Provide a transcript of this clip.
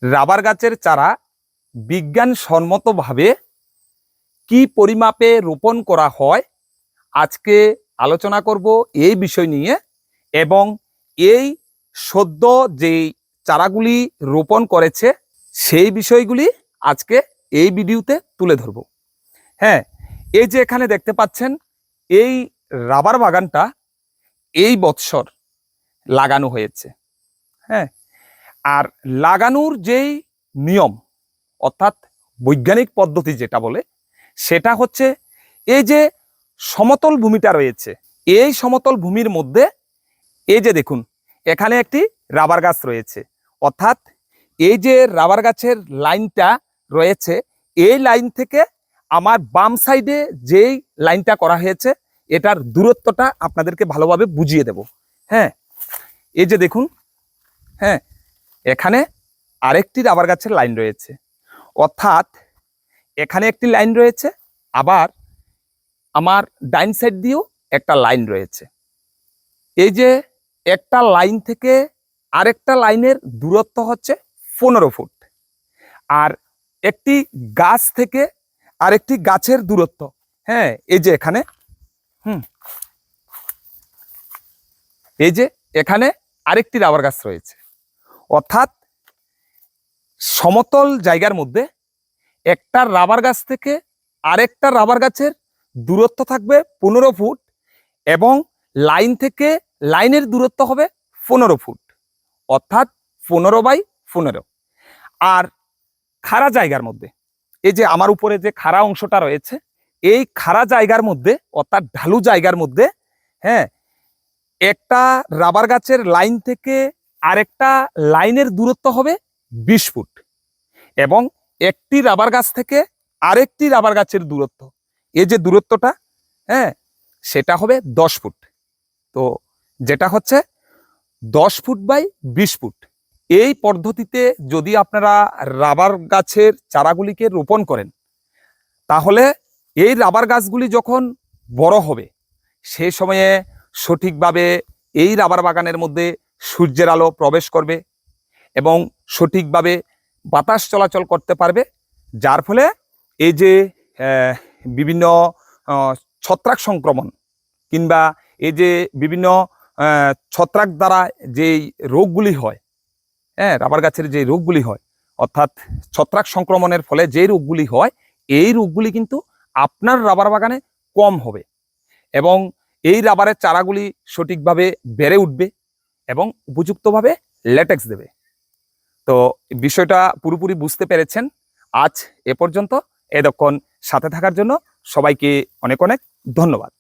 Rubber গাছের চারা বিজ্ঞানসম্মতভাবে কি পরিমাপে রোপণ করা হয় আজকে আলোচনা করব এই বিষয় নিয়ে। এবং এই সদ্য যেই চারাগুলি রোপণ করেছে সেই বিষয়গুলি আজকে এই ভিডিওতে তুলে ধরব। হ্যাঁ, এই যে এখানে দেখতে পাচ্ছেন এই রাবার বাগানটা এই বৎসর লাগানো হয়েছে। হ্যাঁ, আর লাগানোর যেই নিয়ম অর্থাৎ বৈজ্ঞানিক পদ্ধতি যেটা বলে সেটা হচ্ছে এই যে সমতল ভূমিটা রয়েছে, এই সমতল ভূমির মধ্যে এই যে দেখুন এখানে একটি রাবার গাছ রয়েছে, অর্থাৎ এই যে রাবার গাছের লাইনটা রয়েছে এই লাইন থেকে আমার বাম সাইডে যেই লাইনটা করা হয়েছে এটার দূরত্বটা আপনাদেরকে ভালোভাবে বুঝিয়ে দেব। হ্যাঁ, এই যে দেখুন, হ্যাঁ এখানে আরেকটি রাবার গাছের লাইন রয়েছে, অর্থাৎ এখানে একটি লাইন রয়েছে, আবার আমার ডাইন সাইড দিয়েও একটা লাইন রয়েছে। এই যে একটা লাইন থেকে আরেকটা লাইনের দূরত্ব হচ্ছে 15 ফুট, আর একটি গাছ থেকে আরেকটি গাছের দূরত্ব, হ্যাঁ এই যে এখানে এই যে এখানে আরেকটি রাবার গাছ রয়েছে, অর্থাৎ সমতল জায়গার মধ্যে একটা রাবার গাছ থেকে আরেকটা রাবার গাছের দূরত্ব থাকবে 15 ফুট এবং লাইন থেকে লাইনের দূরত্ব হবে 15 ফুট, অর্থাৎ 15/15। আর খাড়া জায়গার মধ্যে এই যে আমার উপরে যে খাড়া অংশটা রয়েছে এই খাড়া জায়গার মধ্যে অর্থাৎ ঢালু জায়গার মধ্যে, হ্যাঁ একটা রাবার গাছের লাইন থেকে আরেকটা লাইনের দূরত্ব হবে 20 ফুট এবং একটি রাবার গাছ থেকে আরেকটি রাবার গাছের দূরত্ব, এই যে দূরত্বটা, হ্যাঁ সেটা হবে 10 ফুট। তো যেটা হচ্ছে 10 ফুট বাই 20 ফুট। এই পদ্ধতিতে যদি আপনারা রাবার গাছের চারাগুলিকে রোপণ করেন তাহলে এই রাবার গাছগুলি যখন বড় হবে সেই সময়ে সঠিকভাবে এই রাবার বাগানের মধ্যে সূর্যের আলো প্রবেশ করবে এবং সঠিকভাবে বাতাস চলাচল করতে পারবে, যার ফলে এই যে বিভিন্ন ছত্রাক সংক্রমণ কিংবা এই যে বিভিন্ন ছত্রাক দ্বারা যেই রোগগুলি হয়, হ্যাঁ রাবার গাছের যে রোগগুলি হয় অর্থাৎ ছত্রাক সংক্রমণের ফলে যে রোগগুলি হয় এই রোগগুলি কিন্তু আপনার রাবার বাগানে কম হবে এবং এই রাবারের চারাগুলি সঠিকভাবে বেড়ে উঠবে এবং উপযুক্তভাবে ল্যাটেক্স দেবে। তো বিষয়টা পুরোপুরি বুঝতে পেরেছেন। আজ এ পর্যন্ত, এতক্ষণ সাথে থাকার জন্য সবাইকে অনেক অনেক ধন্যবাদ।